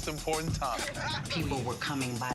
most important time. People were coming by.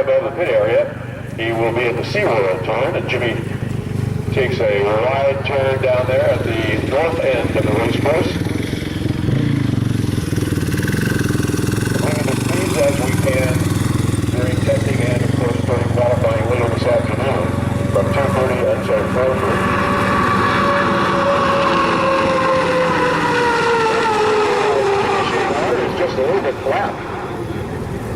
above the pit area. He will be at the SeaWorld turn, and Jimmy takes a wide turn down there at the north end of the race course. Bringing the speeds as we can during testing and, of course, during qualifying later this afternoon from 2:30 until 4:30. Just a little bit flat.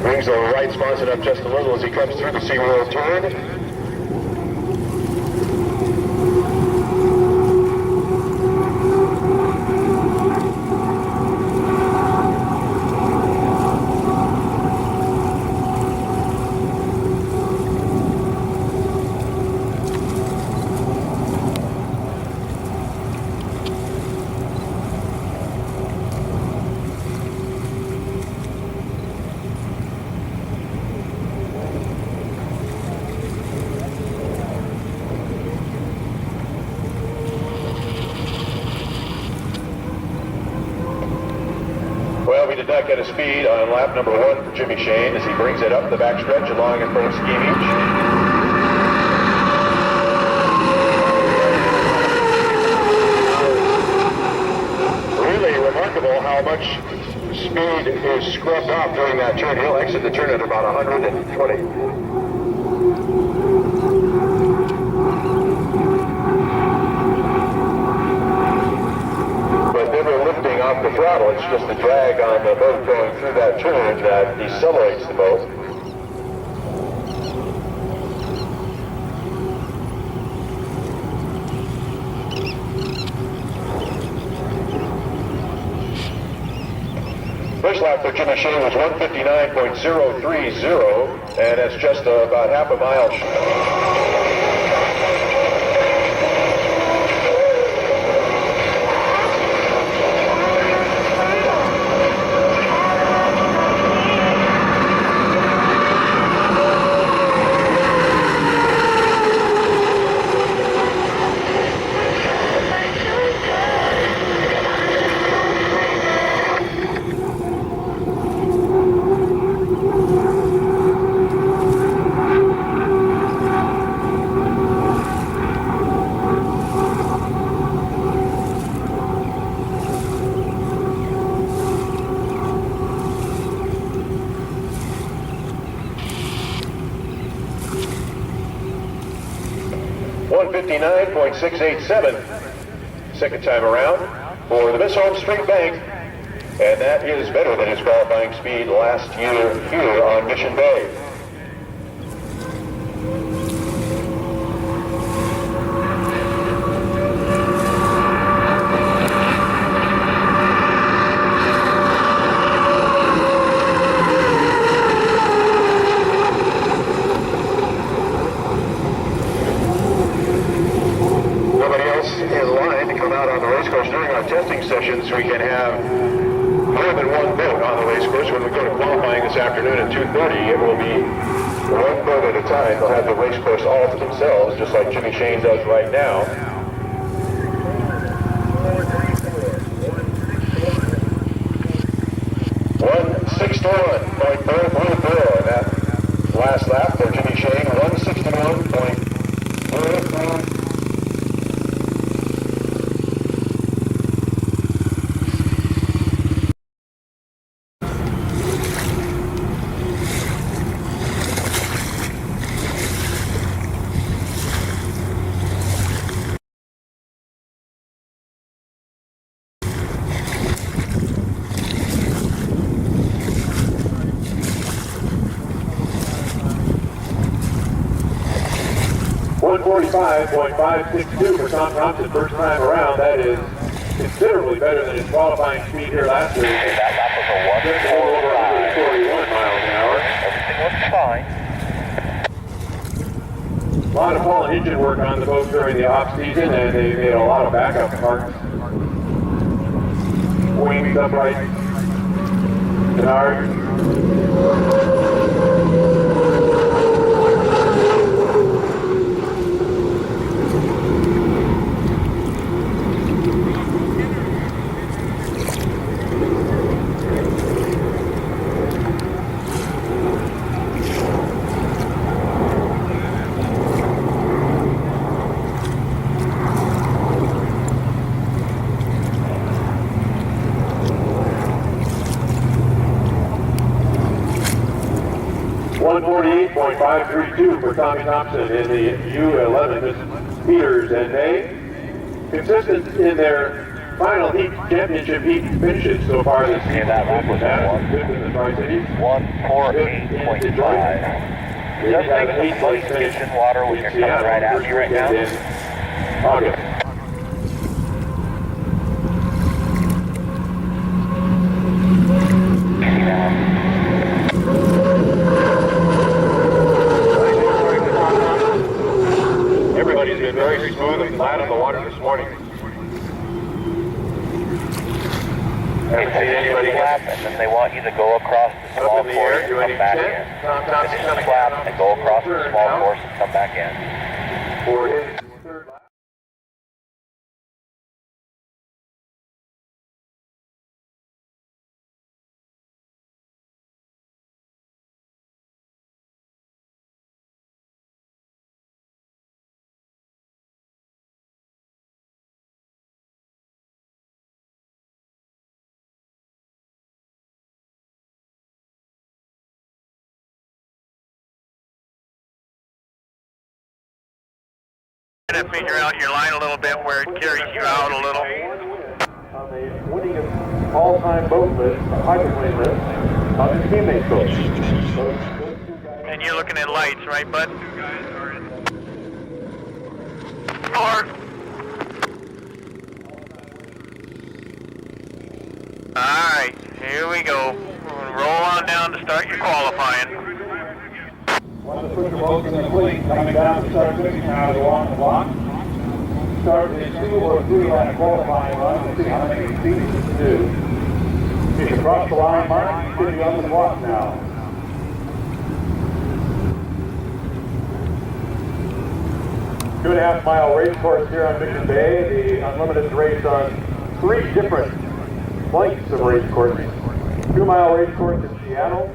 Brings the right sponson up just a little as he comes through the SeaWorld turn. Well, we did not get a speed on lap number 1 for Jimmy Shane as he brings it up the backstretch along in front of Ski Beach. Really remarkable how much speed is scrubbed off during that turn. He'll exit the turn at about 120. Off the throttle, it's just the drag on the boat going through that turn that decelerates the boat. First lap for Jimmy Shane was 1:59.030, and that's just about half a mile. .687, second time around for the Miss Home Straight Bank, and that is better than his qualifying speed last year here on Mission Bay. Sessions, we can have more than one boat on the race course. When we go to qualifying this afternoon at 2:30, it will be one boat at a time. They'll have the race course all to themselves, just like Jimmy Shane does right now. .161.034, and that last lap for Jimmy Shane, 161.034. .145.562 for Tom Thompson first time around. That is considerably better than his qualifying speed here last week. That lap was a 141 miles an hour. Everything looks fine. A lot of fallen engine work on the boat during the off season, and they made a lot of backup parts. Wings upright, canard. 5:32 for Tommy Thompson in the U11. Miss Peters, and they consistent in their final heat championship heat finishes so far this season. that lap was Fifth in the Tri-Cities. 1:48.5. Just take some place to get some water when you're coming right at me right now. August. Everybody's been very smooth and flat on the water this morning. Haven't seen anybody Flap, and then they want you to go across the small up in the course air and doing come back descent. in. Tom Thompson's Finish gonna the flap and go across the small course and come back in. for his third lap. To figure out your line a little bit where it carries you out a little. On the winningest all-time boat list, hydroplane list, on his teammate coach. And you're looking at lights, right, bud? 4. Alright, here we go. Roll on down to start your qualifying. One of the pusher boats in the fleet coming down to start fishing now along the block. Start a 2 or 3 lap qualifying run to see how many feet he can do. If you cross the line, Mark, you should be on the block now. Two and a half mile race course here on Mission Bay. The Unlimited race on 3 different flights of race courses. 2 mile race course in Seattle.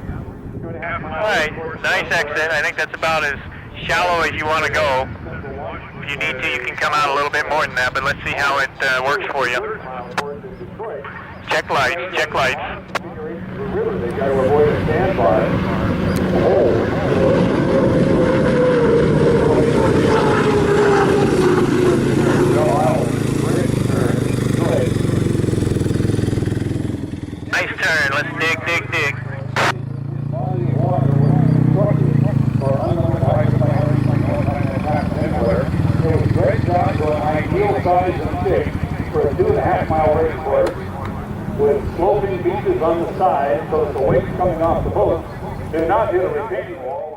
2.5 mile Alright, race course in nice exit. I think that's about as shallow as you want to go. If you need to, you can come out a little bit more than that, but let's see how it works for you. Check lights, check lights. They've got to avoid a standby. Nice turn, let's dig, dig, dig. Great job for an ideal size and thick for a 2.5 mile race course with sloping beaches on the side so that the wake's coming off the boat did not hit a retaining wall.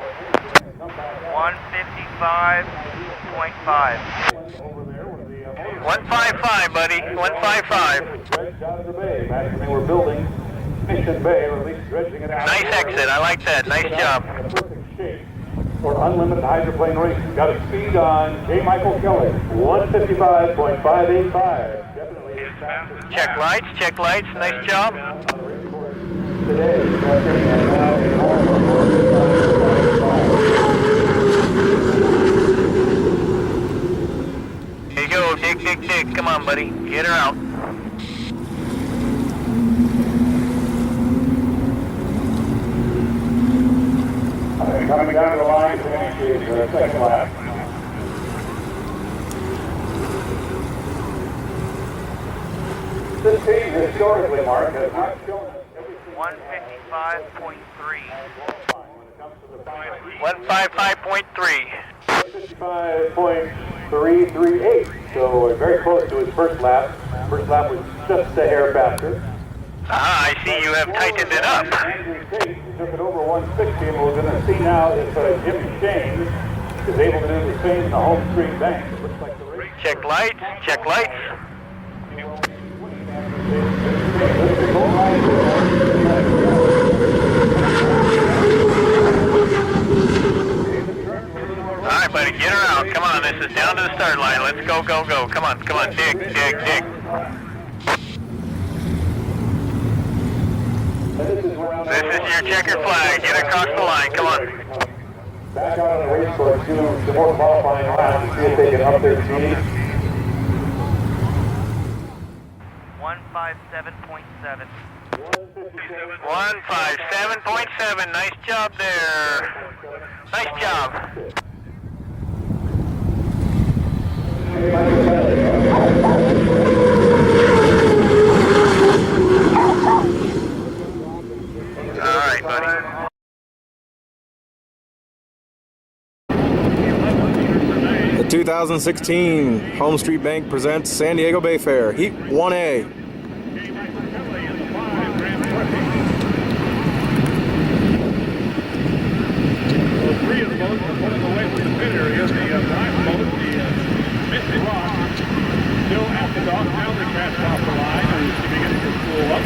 155.5. 155, buddy, 155. Dredged out of the bay. Imagine they were building Mission Bay, or at least dredging it out. Nice exit, I like that, nice job. Perfect shape for unlimited hydroplane racing. Got a speed on J. Michael Kelly, 155.585. Definitely his fastest. Check lights, nice job. Today, Here you go, dig, dig, dig. Come on, buddy, get her out. coming down the line to finish his second lap. This team historically, Mark, has not shown us everything. 155.3. 155.3. 55.338. So very close to his first lap. First lap was just a hair faster. Ah, I see you have tightened it up. Andrew Tate took it over 160, and we're going to see now if Jimmy Shane is able to do the same in the home street bank. It looks like the race. Check lights, check lights. All right, buddy, get her out. Come on, this is down to the start line. Let's go, go, go. Come on, dig, dig, dig. This is your checker flag. Get across the line. Come on. Back out on the race course, do some more qualifying laps and see if they can up their speed. 157.7. 157.7. Nice job there. Nice job. All right, buddy. The 2016 Home Street Bank presents San Diego Bay Fair, Heat 1A. Three of the boats are pulling away from the pit area. The prime boat, the Mystic Rock, still at the dock. Now they crashed off the line and is beginning to spool up.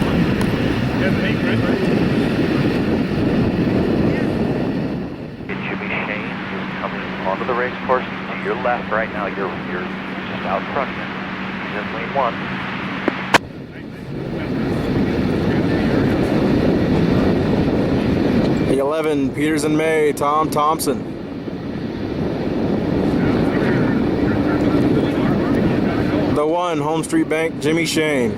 Kevin Ingrid. Jimmy Shane is coming onto the race course to your left right now. You're just out front of him. He's in lane 1. 11, Peters and May, Tom Thompson. The 1, Home Street Bank, Jimmy Shane.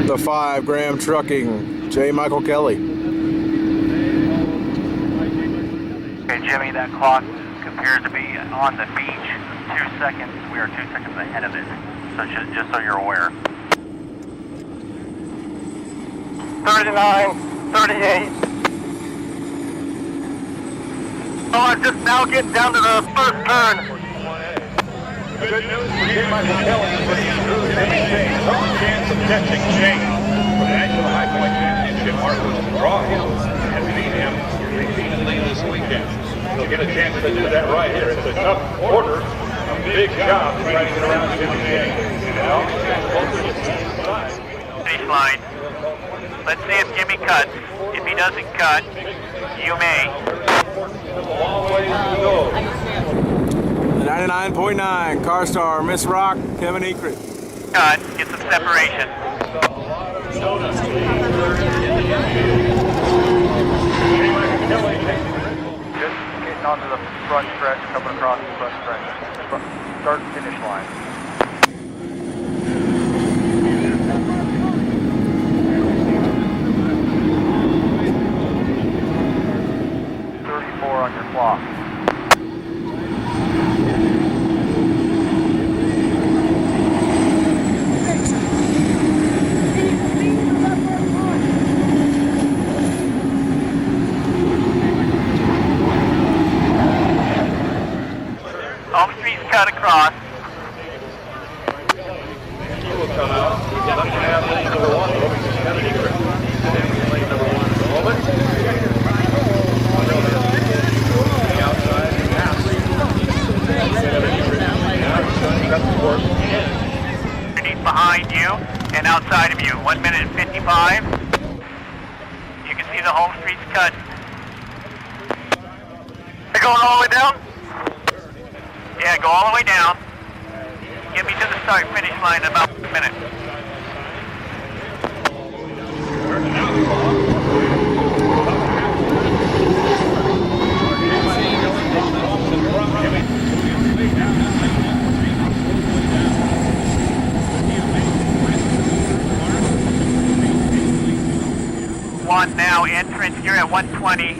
The 5, Graham Trucking, J. Michael Kelly. Okay, Jimmy, that clock appears to be on the beach. 2 seconds. We are 2 seconds ahead of it. So just so you're aware. 39, 38. Oh, I'm just now getting down to the first turn. Good news for J. Michael Kelly, but he drew Jimmy Shane. Some chance of catching Shane for the National High Point Championship. Mark was to draw him and beat him repeatedly this weekend. He'll get a chance to do that right here. It's a tough order, a big job trying to get around Jimmy Shane. Now, both of his Finish line. Let's see if Jimmy cuts. If he doesn't cut, you may. long ways to go. 99.9, Car Star, Miss Rock, Kevin Ekert. Cut. Get some separation. Just getting onto the front stretch, coming across the front stretch. Start and finish line. On your clock. Home Street's cut across. He will come out. He's looking to have lane number 1. Kevin Ingrid. He's lane number 1 at the moment. Behind you and outside of you. 1 minute and 55. You can see the Home Street's cut. You're going all the way down? Yeah, go all the way down. Get me to the start finish line in about a minute. One now, entrance, you're at 120.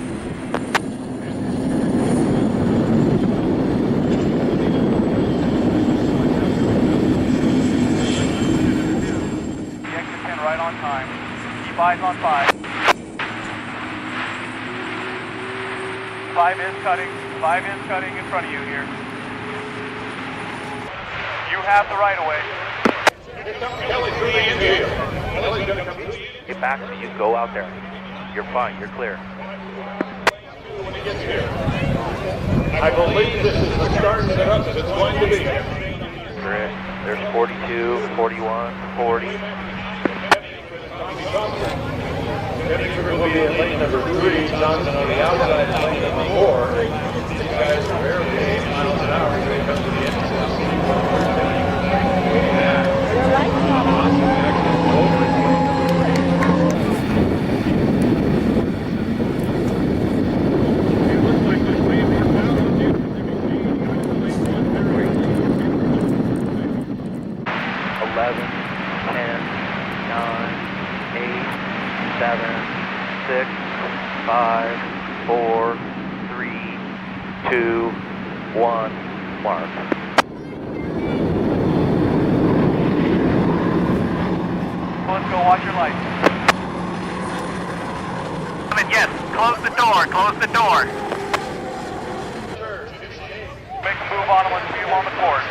The exit pin right on time. Keep eyes on 5. 5 is cutting. 5 is cutting in front of you here. You have the right of way. Kelly through the infield. Kelly's going to come through the infield. Get back so you go out there. You're fine. You're clear. When he gets here. I believe this is the start set up as it's going to be. There's 42, 41, 40. Kevin will be in lane number 3. Johnson on the outside in lane number 4. These guys are barely 8 miles an hour when they come to the end. 6, 5, 4, 3, 2, 1, mark. Let's go, watch your lights. Yes, close the door, close the door. Make a move on him, let's see him on the course.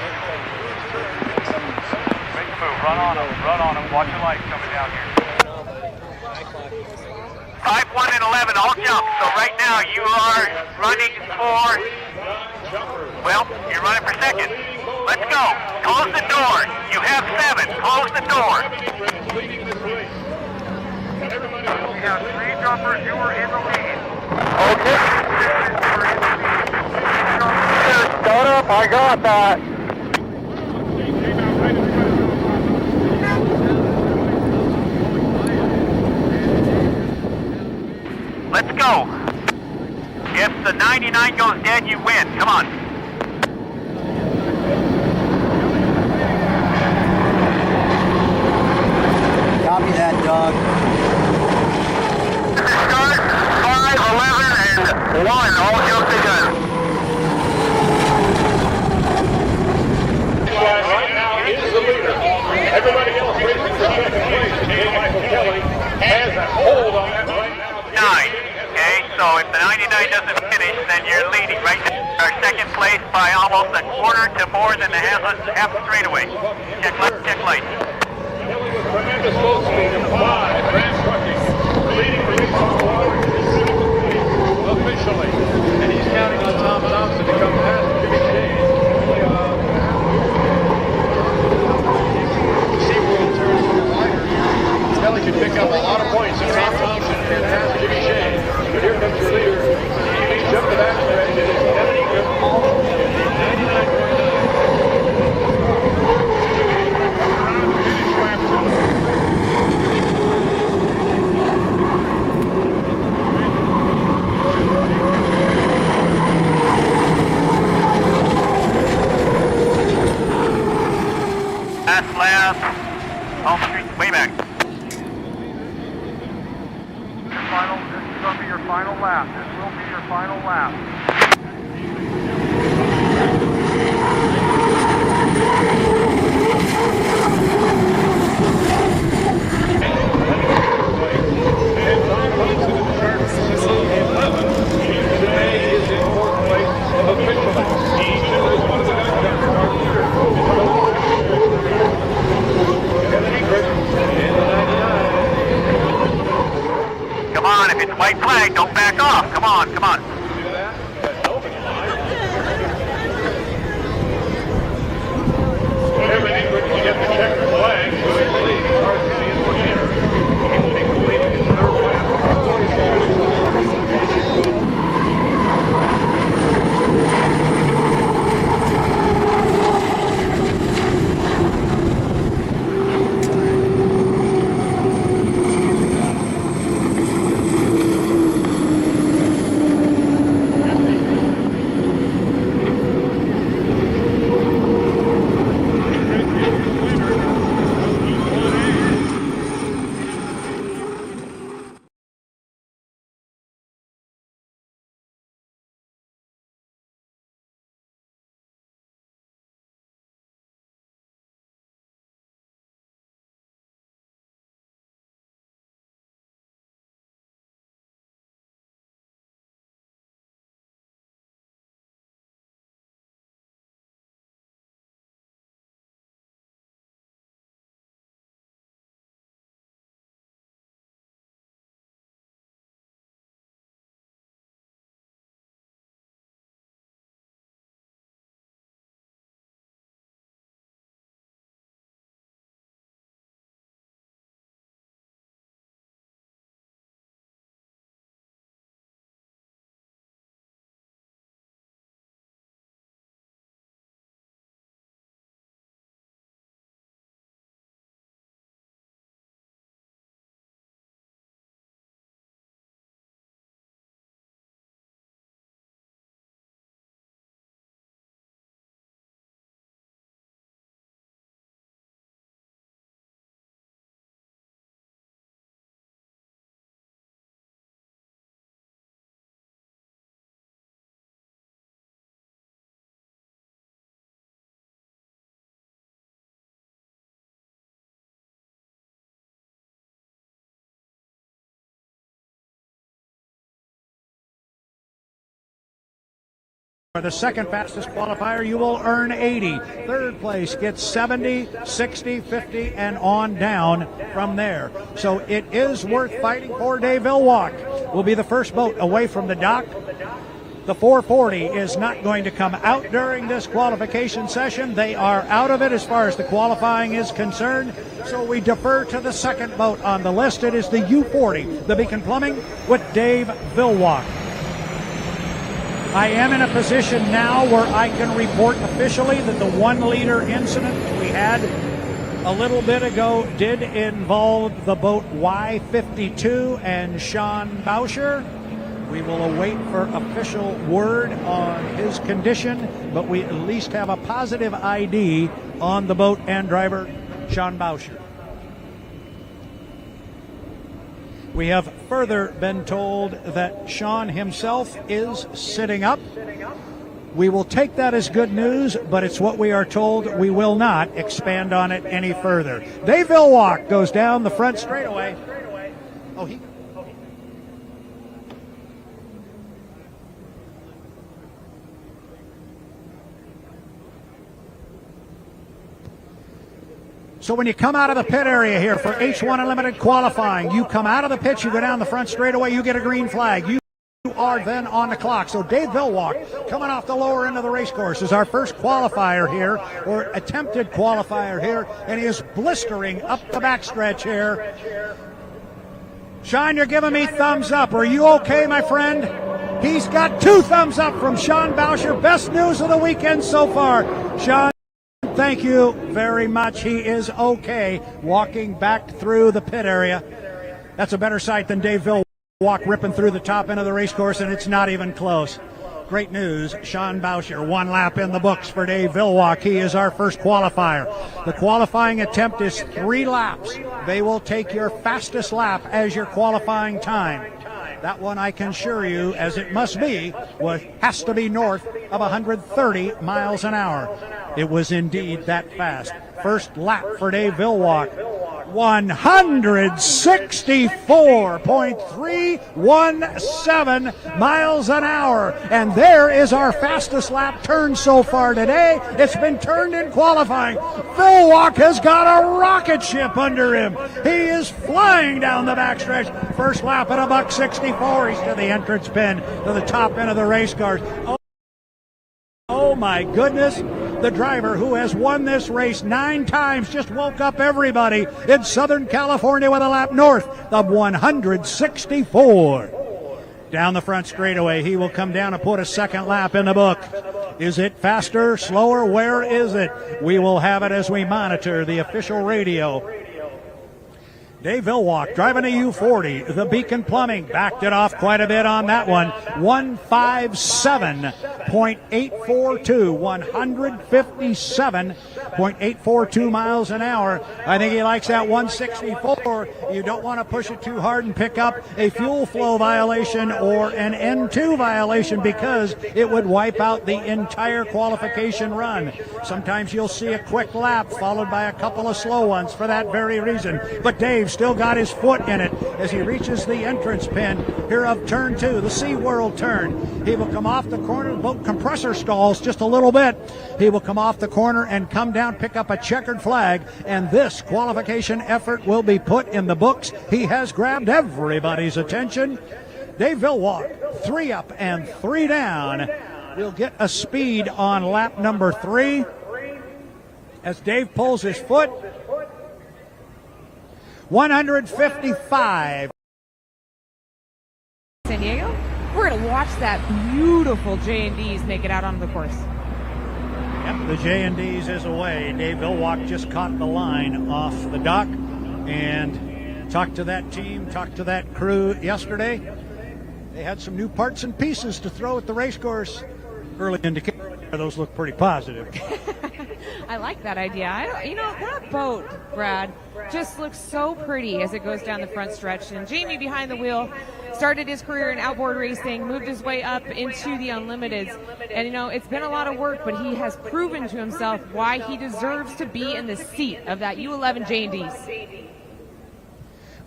Make a move, run on him, watch your lights coming down here. 5, 1, and 11, all jump. So right now you are running for, well, you're running for second. Let's go, close the door. You have 7, close the door. We have 3 jumpers, you are in the lead. Okay. Start up, I got that. Let's go. If the 99 goes dead, you win. Come on. Copy that, Doug. Start 5, 11, and 1. All jump begun. Right now is the leader. Everybody else racing for second place. J. Michael Kelly has a hold on that right now. 9. Okay, so if the 99 doesn't finish, then you're leading right now. Our second place by almost a quarter to more than the half straightaway. Check light. Kelly with tremendous slow speed of 5. Grant Trucking leading the race on the water officially. And he's counting on Tom Thompson to come past Jimmy Shane. SeaWorld turns to the lighter. Kelly can pick up a lot of points if Tom Thompson can pass Jimmy Shane. But here comes your leader. He jumped the back stretch. It is Kevin Ingram. 99. Last lap. Home street, way back. This is going to be your final lap. This will be your final lap. And Tom Thompson in the chart position 11. Today is in 4th place officially. Each is one of the guys that are leader. Kevin Ingram in the 99. Come on, if it's white flag, don't back off. Come on. See that? That's open line. Kevin Ingram can get the checkered flag. So he's leading. Arcadian leader. He will be completing his 3rd lap. For the second fastest qualifier, you will earn 80. Third place gets 70, 60, 50, and on down from there. So it is worth fighting for. Dave Villwock will be the first boat away from the dock. The 440 is not going to come out during this qualification session. They are out of it as far as the qualifying is concerned. So we defer to the second boat on the list. It is the U40, the Beacon Plumbing, with Dave Villwock. I am in a position now where I can report officially that the 1 liter incident we had a little bit ago did involve the boat Y52 and Sean Bauscher. We will await for official word on his condition, but we at least have a positive ID on the boat and driver, Sean Bauscher. We have further been told that Sean himself is sitting up. We will take that as good news, but it's what we are told. We will not expand on it any further. Dave Villwock goes down the front straightaway. So when you come out of the pit area here for H1 Unlimited qualifying, you come out of the pit, you go down the front straightaway, you get a green flag. You are then on the clock. So Dave Villwock, coming off the lower end of the race course, is our first qualifier here, or attempted qualifier here, and he is blistering up the backstretch here. Sean, you're giving me thumbs up. Are you okay, my friend? He's got 2 thumbs up from Sean Bauscher. Best news of the weekend so far. Sean, thank you very much. He is okay walking back through the pit area. That's a better sight than Dave Villwock ripping through the top end of the race course, and it's not even close. Great news. Sean Bauscher, 1 lap in the books for Dave Villwock. He is our first qualifier. The qualifying attempt is 3 laps. They will take your fastest lap as your qualifying time. That one, I can assure you, as it must be, has to be north of 130 miles an hour. It was indeed that fast. First lap for Dave Villwock, 164.317 miles an hour. And there is our fastest lap turned so far today. It's been turned in qualifying. Villwock has got a rocket ship under him. He is flying down the backstretch. First lap at a $1:64. He's to the entrance pin, to the top end of the race cars. Oh my goodness. The driver who has won this race 9 times just woke up everybody in Southern California with a lap north of 164. Down the front straightaway, he will come down and put a second lap in the book. Is it faster, slower? Where is it? We will have it as we monitor the official radio. Dave Villwock driving a U40. The Beacon Plumbing backed it off quite a bit on that one. 157.842. 157.842 miles an hour. I think he likes that 164. You don't want to push it too hard and pick up a fuel flow violation or an N2 violation, because it would wipe out the entire qualification run. Sometimes you'll see a quick lap followed by a couple of slow ones for that very reason. But Dave still got his foot in it as he reaches the entrance pin here of turn 2, the SeaWorld turn. He will come off the corner. The boat compressor stalls just a little bit. He will come off the corner and come down, pick up a checkered flag, and this qualification effort will be put in the books. He has grabbed everybody's attention. Dave Villwock, 3 up and 3 down. We'll get a speed on lap number 3 as Dave pulls his foot. 155. San Diego, we're going to watch that beautiful J&Ds make it out onto the course. Yep, the J&Ds is away. Dave Villwock just caught the line off the dock and talked to that team, talked to that crew yesterday. They had some new parts and pieces to throw at the race course. Early indicator, those look pretty positive. I like that idea. That boat, Brad, just looks so pretty as it goes down the front stretch. And Jamie behind the wheel started his career in outboard racing, moved his way up into the Unlimiteds. And, it's been a lot of work, but he has proven to himself why he deserves to be in the seat of that U11 J&Ds.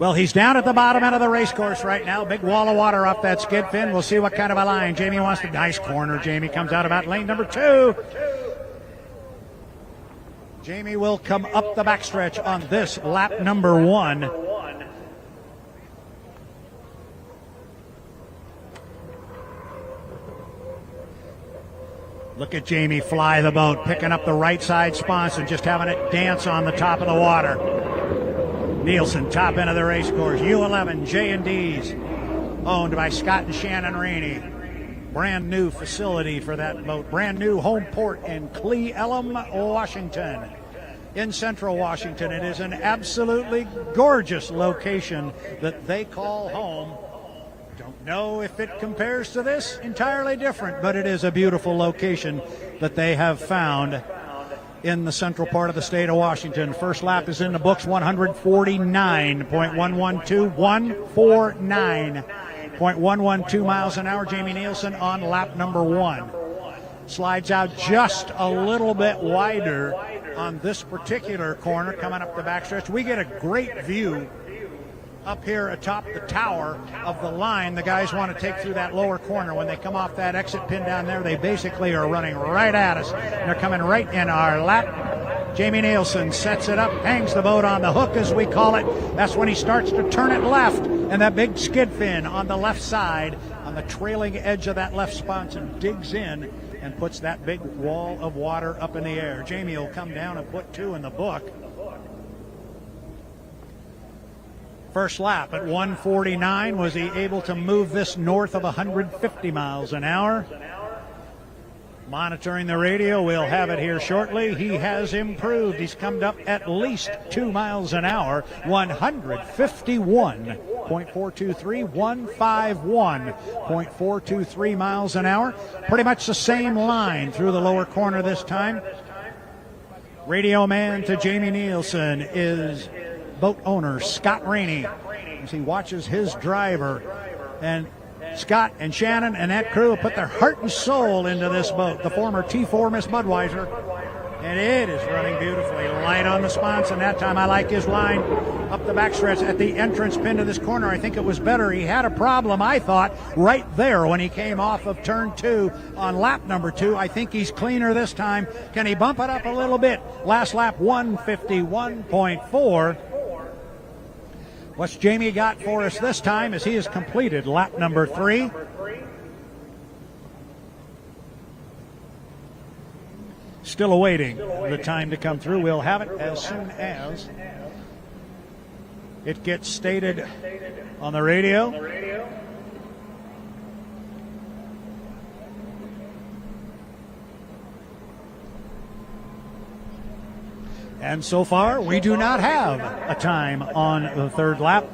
Well, he's down at the bottom end of the race course right now. Big wall of water off that skid fin. We'll see what kind of a line. Jamie wants the nice corner. Jamie comes out about lane number 2. Jamie will come up the backstretch on this lap number 1. Look at Jamie fly the boat, picking up the right side sponsor and just having it dance on the top of the water. Nielsen, top end of the race course. U11 J&Ds, owned by Scott and Shannon Rainey. Brand new facility for that boat. Brand new home port in Cle Elum, Washington. In central Washington, it is an absolutely gorgeous location that they call home. Don't know if it compares to this, entirely different, but it is a beautiful location that they have found in the central part of the state of Washington. First lap is in the books, 149.112, 149.112 miles an hour. Jamie Nielsen on lap number 1. Slides out just a little bit wider on this particular corner coming up the backstretch. We get a great view up here atop the tower of the line. The guys want to take through that lower corner. When they come off that exit pin down there, they basically are running right at us. They're coming right in our lap. Jamie Nielsen sets it up, hangs the boat on the hook, as we call it. That's when he starts to turn it left, and that big skid fin on the left side, on the trailing edge of that left sponson, digs in and puts that big wall of water up in the air. Jamie will come down and put 2 in the book. First lap at 149. Was he able to move this north of 150 miles an hour? Monitoring the radio, we'll have it here shortly. He has improved. He's come up at least 2 miles an hour. 151.423, 151.423 miles an hour. Pretty much the same line through the lower corner this time. Radio man to Jamie Nielsen is boat owner Scott Rainey, as he watches his driver. And Scott and Shannon and that crew put their heart and soul into this boat, the former T4 Miss Budweiser, and it is running beautifully. Light on the sponson that time. I like his line up the backstretch at the entrance pin to this corner. I think it was better. He had a problem, I thought, right there when he came off of turn 2 on lap number 2. I think he's cleaner this time. Can he bump it up a little bit? Last lap 151.4. What's Jamie got for us this time as he has completed lap number 3? Still awaiting the time to come through. We'll have it as soon as it gets stated on the radio. And so far, we do not have a time on the third lap.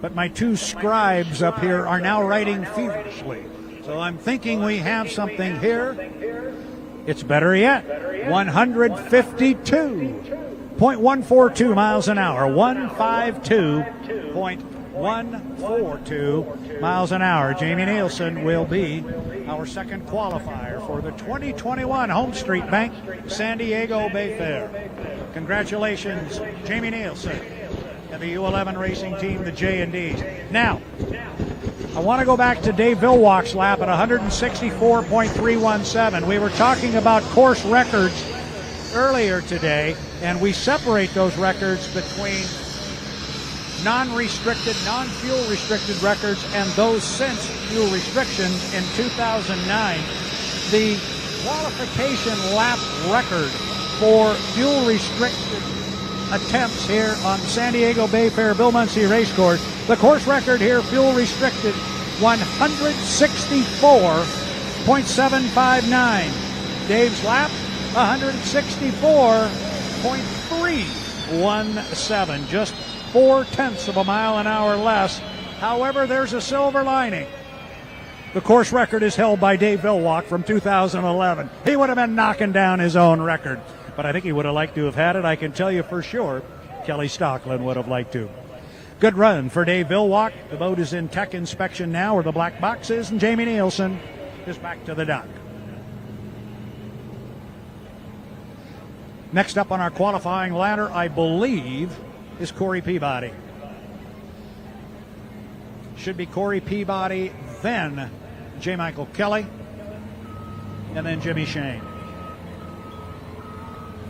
But my 2 scribes up here are now writing feverishly. So I'm thinking we have something here. It's better yet. 152.142 miles an hour. 152.142 miles an hour. Jamie Nielsen will be our second qualifier for the 2021 Home Street Bank San Diego Bay Fair. Congratulations, Jamie Nielsen and the U11 racing team, the J&Ds. Now, I want to go back to Dave Villwalk's lap at 164.317. We were talking about course records earlier today, and we separate those records between non-restricted, non-fuel restricted records and those since fuel restrictions in 2009. The qualification lap record for fuel restricted attempts here on San Diego Bay Fair Bill Munsey Racecourse. The course record here, fuel restricted, 164.759. Dave's lap, 164.317. Just 0.4 of a mile an hour less. However, there's a silver lining. The course record is held by Dave Villwalk from 2011. He would have been knocking down his own record, but I think he would have liked to have had it. I can tell you for sure Kelly Stockland would have liked to. Good run for Dave Villwalk. The boat is in tech inspection now where the black box is, and Jamie Nielsen is back to the dock. Next up on our qualifying ladder, I believe, is Corey Peabody. Should be Corey Peabody, then J. Michael Kelly, and then Jimmy Shane.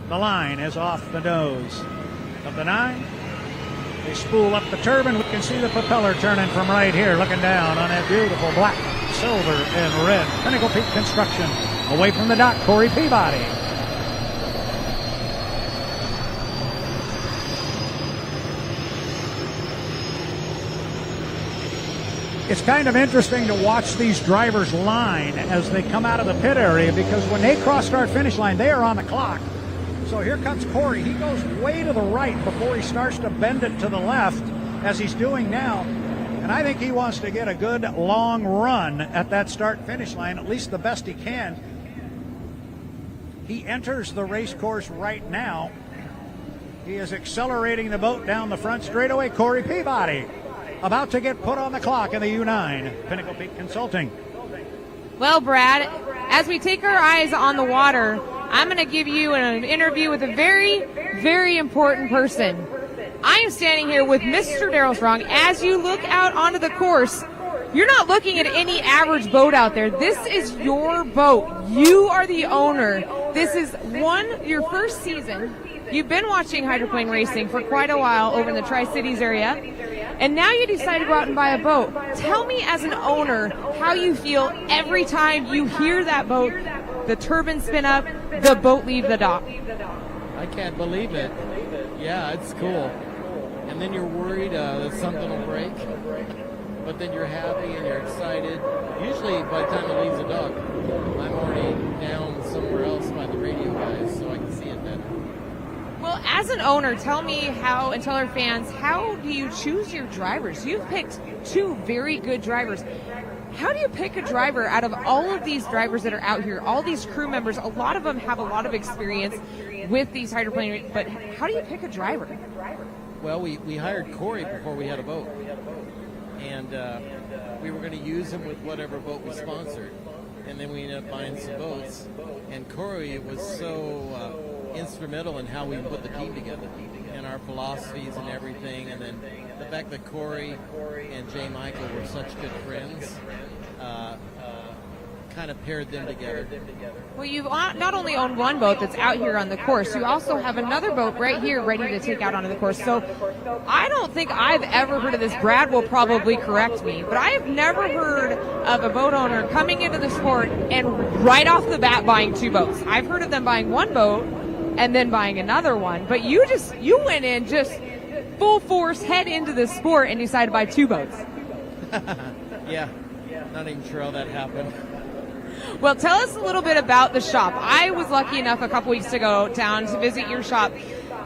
The line is off the nose of the 9. They spool up the turbine. We can see the propeller turning from right here, looking down on that beautiful black, silver, and red Pinnacle Peak Construction. Away from the dock, Corey Peabody. It's kind of interesting to watch these drivers line as they come out of the pit area, because when they cross start finish line, they are on the clock. So here comes Corey. He goes way to the right before he starts to bend it to the left, as he's doing now. And I think he wants to get a good long run at that start finish line, at least the best he can. He enters the race course right now. He is accelerating the boat down the front straightaway. Corey Peabody about to get put on the clock in the U9. Pinnacle Peak Consulting. Well, Brad, as we take our eyes on the water, I'm going to give you an interview with a very, very important person. I am standing here with Mr. Darrell Strong. As you look out onto the course, you're not looking at any average boat out there. This is your boat. You are the owner. This is your first season. You've been watching hydroplane racing for quite a while over in the Tri-Cities area, and now you decide to go out and buy a boat. Tell me, as an owner, how you feel every time you hear that boat, the turbine spin up, the boat leave the dock. I can't believe it. Yeah, it's cool. And then you're worried that something will break, but then you're happy and you're excited. Usually by the time it leaves the dock, I'm already down somewhere else by the radio guys, so I can see it better. Well, as an owner, tell me how, and tell our fans, how do you choose your drivers? You've picked 2 very good drivers. How do you pick a driver out of all of these drivers that are out here, all these crew members? A lot of them have a lot of experience with these hydroplanes, but how do you pick a driver? Well, we hired Corey before we had a boat, and we were going to use him with whatever boat we sponsored, and then we ended up buying some boats, and Corey was so instrumental in how we put the team together and our philosophies and everything. And then the fact that Corey and J. Michael were such good friends kind of paired them together. Well, you not only own one boat that's out here on the course, you also have another boat right here ready to take out onto the course. So I don't think I've ever heard of this. Brad will probably correct me, but I have never heard of a boat owner coming into the sport and right off the bat buying 2 boats. I've heard of them buying one boat and then buying another one, but you went in just full force, head into the sport, and decided to buy 2 boats. Yeah, not even sure how that happened. Well, tell us a little bit about the shop. I was lucky enough a couple weeks to go down to visit your shop.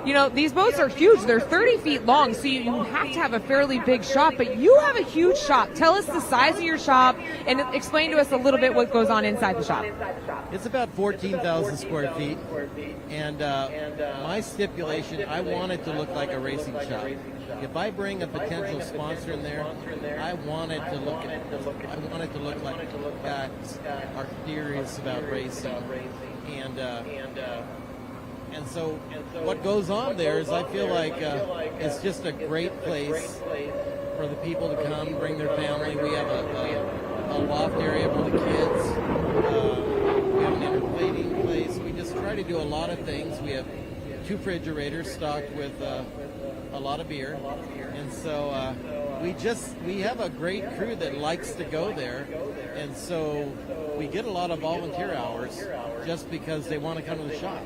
You know, these boats are huge. They're 30 feet long, so you have to have a fairly big shop, but you have a huge shop. Tell us the size of your shop and explain to us a little bit what goes on inside the shop. It's about 14,000 square feet, and my stipulation, I want it to look like a racing shop. If I bring a potential sponsor in there, I want it to look like guys are serious about racing, and so what goes on there is I feel like it's just a great place for the people to come, bring their family. We have a loft area for the kids. We have an entertaining place. We just try to do a lot of things. We have 2 refrigerators stocked with a lot of beer, and so we have a great crew that likes to go there, and so we get a lot of volunteer hours just because they want to come to the shop.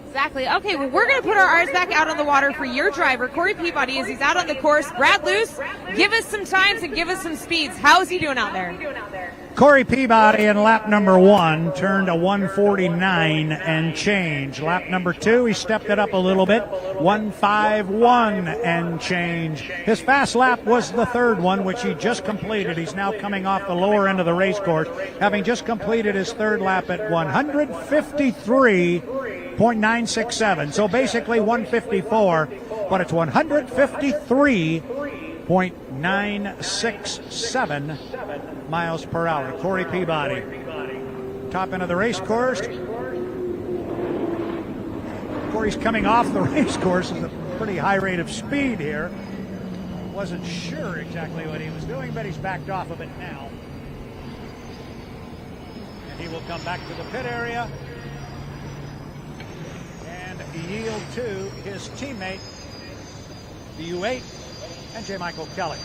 Exactly. Okay, well, we're going to put our eyes back out on the water for your driver, Corey Peabody, as he's out on the course. Brad Luce, give us some times and give us some speeds. How is he doing out there? Corey Peabody in lap number 1 turned a 149 and change. Lap number 2, he stepped it up a little bit, 151 and change. His fast lap was the 3rd one, which he just completed. He's now coming off the lower end of the race course, having just completed his 3rd lap at 153.967. So basically 154, but it's 153.967 miles per hour. Corey Peabody, top end of the race course. Before he's coming off the race course at a pretty high rate of speed here. Wasn't sure exactly what he was doing, but he's backed off of it now. And he will come back to the pit area and yield to his teammate, the U8, and J. Michael Kelly.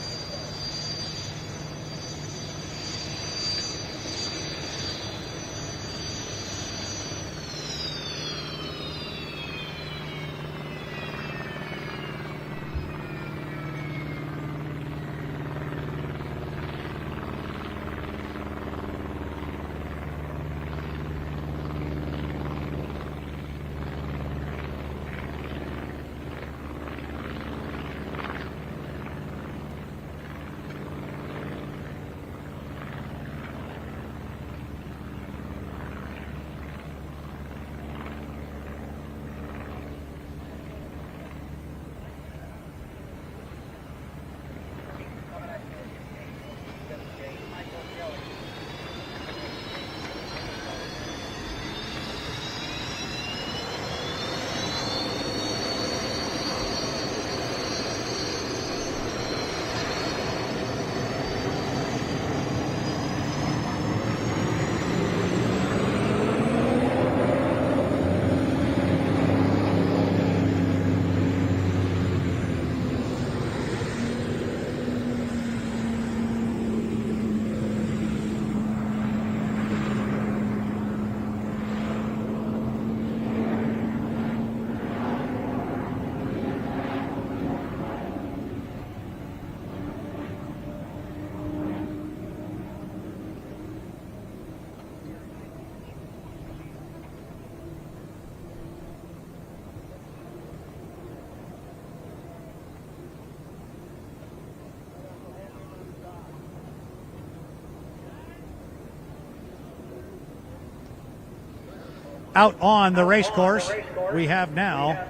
Out on the race course, we have now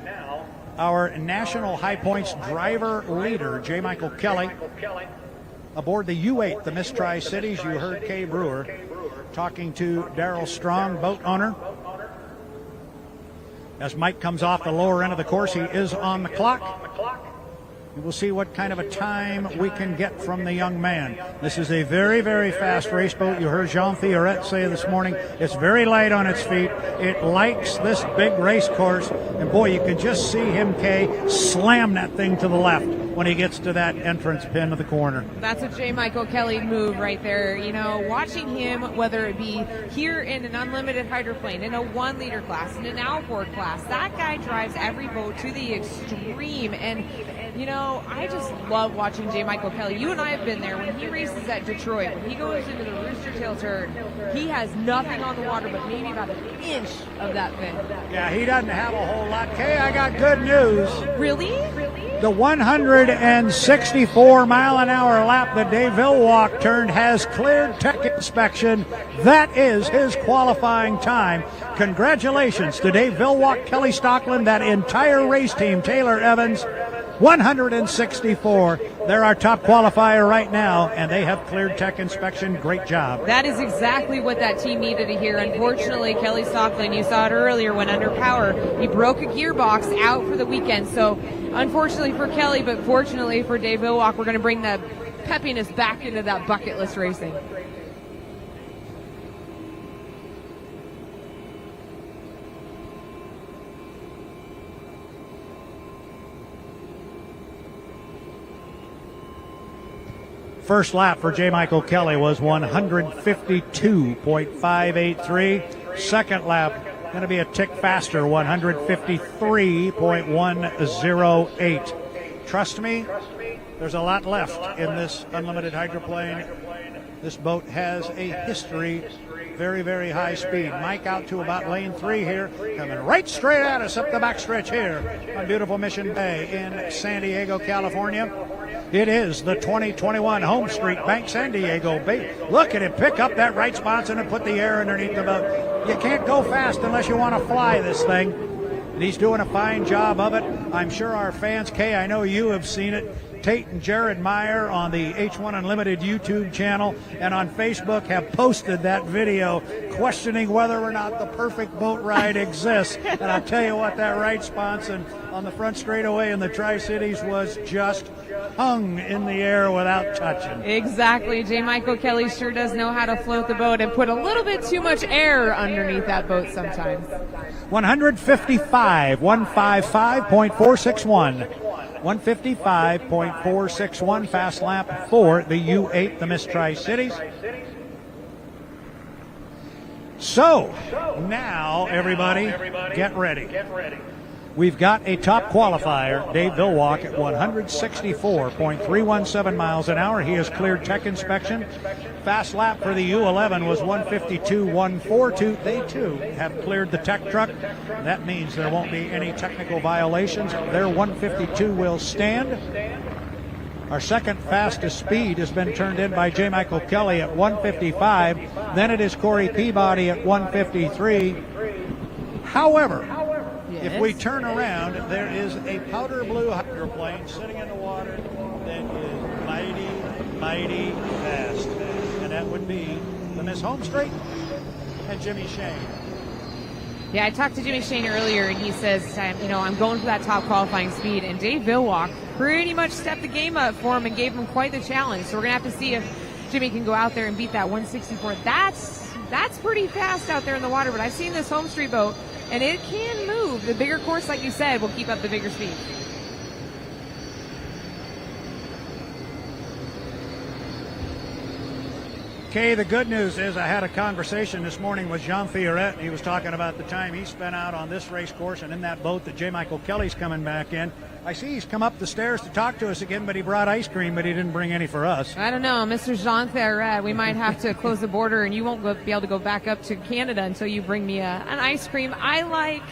our National High Points driver leader, J. Michael Kelly, aboard the U8, the Miss Tri-Cities. You heard Kay Brewer talking to Darrell Strong, boat owner. As Mike comes off the lower end of the course, he is on the clock. We'll see what kind of a time we can get from the young man. This is a very, very fast race boat. You heard Jean Theoret say this morning, it's very light on its feet. It likes this big race course. And boy, you can just see him, Kay, slam that thing to the left when he gets to that entrance pin of the corner. That's a J. Michael Kelly move right there. You know, watching him, whether it be here in an unlimited hydroplane, in a 1 liter class, in an outboard class, that guy drives every boat to the extreme. And you know, I just love watching J. Michael Kelly. You and I have been there when he races at Detroit. When he goes into the Rooster Tail turn, he has nothing on the water but maybe about an inch of that fin. Yeah, he doesn't have a whole lot. Kay, I got good news. Really? The 164 mile an hour lap that Dave Villwalk turned has cleared tech inspection. That is his qualifying time. Congratulations to Dave Villwalk, Kelly Stockland, that entire race team, Taylor Evans. 164. They're our top qualifier right now, and they have cleared tech inspection. Great job. That is exactly what that team needed to hear. Unfortunately, Kelly Stockland, you saw it earlier, went under power. He broke a gearbox out for the weekend. So, unfortunately for Kelly, but fortunately for Dave Villwalk, we're going to bring the peppiness back into that bucket list racing. First lap for J. Michael Kelly was 152.583. Second lap going to be a tick faster, 153.108. Trust me, there's a lot left in this unlimited hydroplane. This boat has a history, very, very high speed. Mike out to about lane 3 here, coming right straight at us up the backstretch here on beautiful Mission Bay in San Diego, California. It is the 2021 Home Street Bank San Diego Bay. Look at him pick up that right sponson and put the air underneath the boat. You can't go fast unless you want to fly this thing. And he's doing a fine job of it. I'm sure our fans, Kay, I know you have seen it. Rick Tate and Jared Meyer on the H1 Unlimited YouTube channel and on Facebook have posted that video questioning whether or not the perfect boat ride exists. And I'll tell you what, that right sponson on the front straightaway in the Tri-Cities was just hung in the air without touching. Exactly. J. Michael Kelly sure does know how to float the boat and put a little bit too much air underneath that boat sometimes. 155.461. 155.461 fast lap for the U8, the Miss Tri-Cities. So, now everybody get ready. We've got a top qualifier, Dave Villwalk, at 164.317 miles an hour. He has cleared tech inspection. Fast lap for the U11 was 152.142. They too have cleared the tech truck. That means there won't be any technical violations. Their 152 will stand. Our second fastest speed has been turned in by J. Michael Kelly at 155. Then it is Corey Peabody at 153. However, if we turn around, there is a powder blue hydroplane sitting in the water that is mighty, mighty fast. And that would be the Miss Home Straight and Jimmy Shane. Yeah, I talked to Jimmy Shane earlier, and he says, I'm going for that top qualifying speed. And Dave Villwalk pretty much stepped the game up for him and gave him quite the challenge. So we're going to have to see if Jimmy can go out there and beat that 164. That's pretty fast out there in the water, but I've seen this Home Street boat, and it can move. The bigger course, like you said, will keep up the bigger speed. Okay, the good news is I had a conversation this morning with Jean Fiorette, and he was talking about the time he spent out on this race course and in that boat that J. Michael Kelly's coming back in. I see he's come up the stairs to talk to us again, but he brought ice cream, but he didn't bring any for us. I don't know, Mr. Jean Fiorette, we might have to close the border, and you won't be able to go back up to Canada until you bring me an ice cream. I like,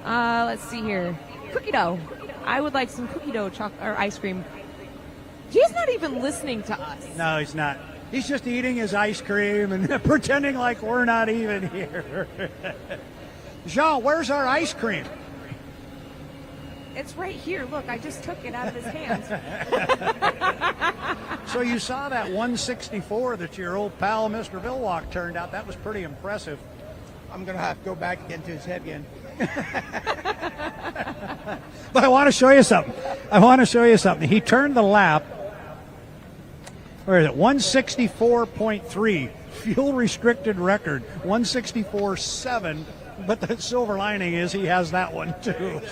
let's see here, cookie dough. I would like some cookie dough or ice cream. He's not even listening to us. No, he's not. He's just eating his ice cream and pretending like we're not even here. Jean, where's our ice cream? It's right here. Look, I just took it out of his hands. So you saw that 164 that your old pal Mr. Villwalk turned out. That was pretty impressive. I'm going to have to go back again to his head again. But I want to show you something. He turned the lap. Where is it? 164.3, fuel restricted record. 164.7, but the silver lining is he has that one too.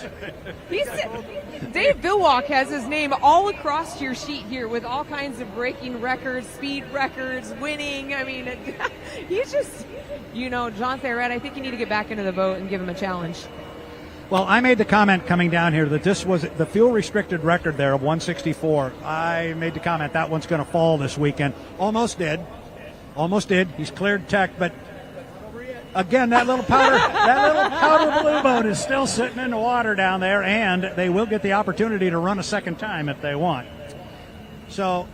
Dave Villwalk has his name all across your sheet here with all kinds of breaking records, speed records, winning. I mean, he's just, John Fiorette, I think you need to get back into the boat and give him a challenge. Well, I made the comment coming down here that this was the fuel restricted record there of 164. I made the comment that one's going to fall this weekend. Almost did. He's cleared tech, but again, that little powder blue boat is still sitting in the water down there, and they will get the opportunity to run a second time if they want. So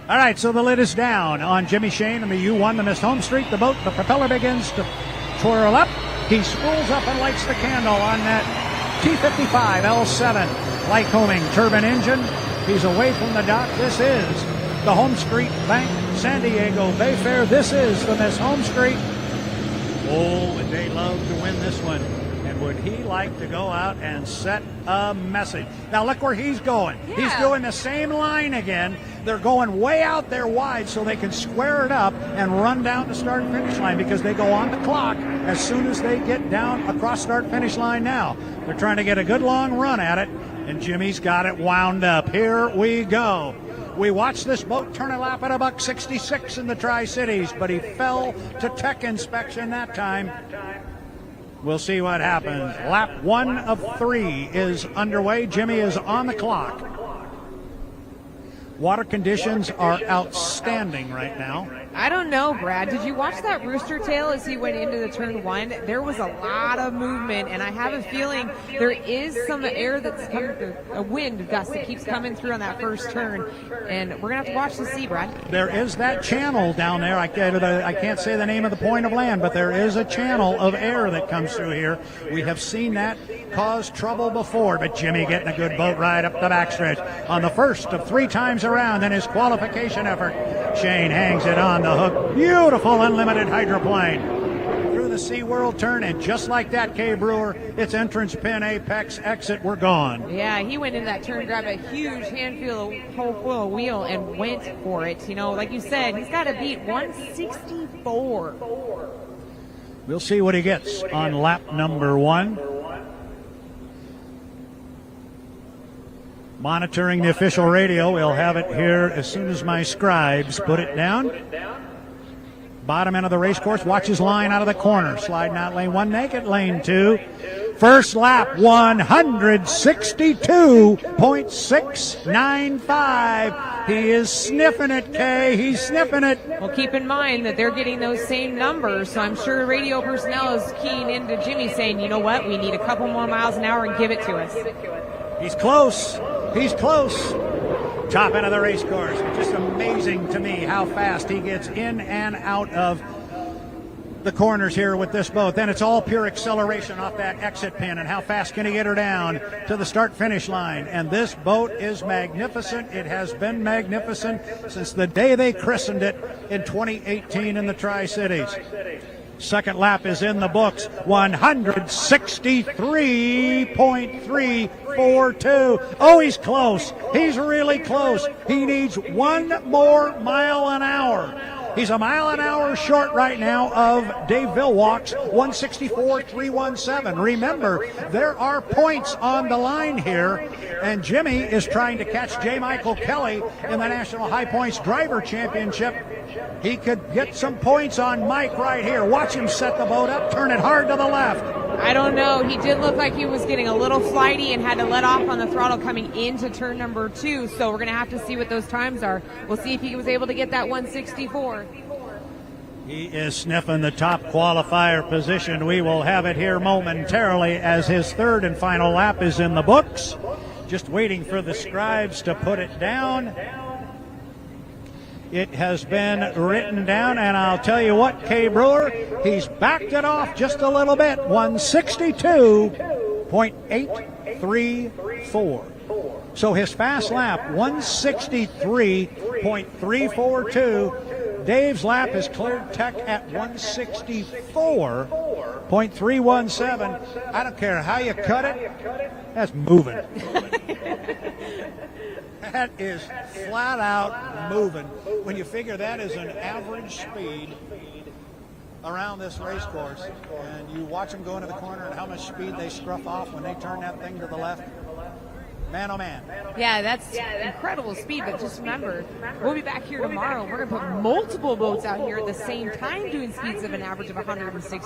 all right, so the lid is down on Jimmy Shane and the U1, the Miss Home Street. The propeller begins to twirl up. He spools up and lights the candle on that T55 L7 Lycoming turbine engine. He's away from the dock. This is the Home Street Bank San Diego Bay Fair. This is the Miss Home Street. Oh, would they love to win this one? And would he like to go out and set a message? Now look where he's going. Yeah. He's doing the same line again. They're going way out there wide so they can square it up and run down the start and finish line because they go on the clock as soon as they get down across start finish line now. They're trying to get a good long run at it, and Jimmy's got it wound up. Here we go. We watched this boat turn a lap at $1.66 in the Tri-Cities, but he fell to tech inspection that time. We'll see what happens. Lap 1 of 3 is underway. Jimmy is on the clock. Water conditions are outstanding right now. I don't know, Brad. Did you watch that rooster tail as he went into the turn 1? There was a lot of movement, and I have a feeling there is some air that's coming through, a wind gust that keeps coming through on that first turn, and we're going to have to watch to see, Brad. There is that channel down there. I can't say the name of the point of land, but there is a channel of air that comes through here. We have seen that cause trouble before, but Jimmy getting a good boat ride up the backstretch on the first of 3 times around in his qualification effort. Shane hangs it on the hook. Beautiful unlimited hydroplane through the SeaWorld turn, and just like that, Kay Brewer, it's entrance pin, apex, exit, we're gone. Yeah, he went in that turn, grabbed a huge handful of wheel and went for it. You know, like you said, he's got to beat 164. We'll see what he gets on lap number 1. Monitoring the official radio. We'll have it here as soon as my scribes put it down. Bottom end of the race course. Watch his line out of the corner. Sliding out lane 1, naked lane 2. First lap, 162.695. He is sniffing it, Kay. He's sniffing it. Well, keep in mind that they're getting those same numbers, so I'm sure radio personnel is keying into Jimmy saying, you know what, we need a couple more miles an hour and give it to us. He's close. He's close. Top end of the race course. Just amazing to me how fast he gets in and out of the corners here with this boat. Then it's all pure acceleration off that exit pin, and how fast can he get her down to the start-finish line. And this boat is magnificent. It has been magnificent since the day they christened it in 2018 in the Tri-Cities. Second lap is in the books, 163.342. Oh, he's close. He's really close. He needs 1 more mile an hour. He's a mile an hour short right now of Dave Villwalk's 164.317. Remember, there are points on the line here, and Jimmy is trying to catch J. Michael Kelly in the National High Points Driver Championship. He could get some points on Mike right here. Watch him set the boat up, turn it hard to the left. I don't know. He did look like he was getting a little flighty and had to let off on the throttle coming into turn number 2. So we're going to have to see what those times are. We'll see if he was able to get that 164. He is sniffing the top qualifier position. We will have it here momentarily as his third and final lap is in the books. Just waiting for the scribes to put it down. It has been written down, and I'll tell you what, Kay Brewer, he's backed it off just a little bit, 162.834. So his fast lap, 163.342. Dave's lap is cleared tech at 164.317. I don't care how you cut it, that's moving. That is flat out moving. When you figure that is an average speed around this race course, and you watch them go into the corner and how much speed they scruff off when they turn that thing to the left. Man, oh man. Yeah, that's incredible speed, but just remember, we'll be back here tomorrow. We're going to put multiple boats out here at the same time doing speeds of an average of 160.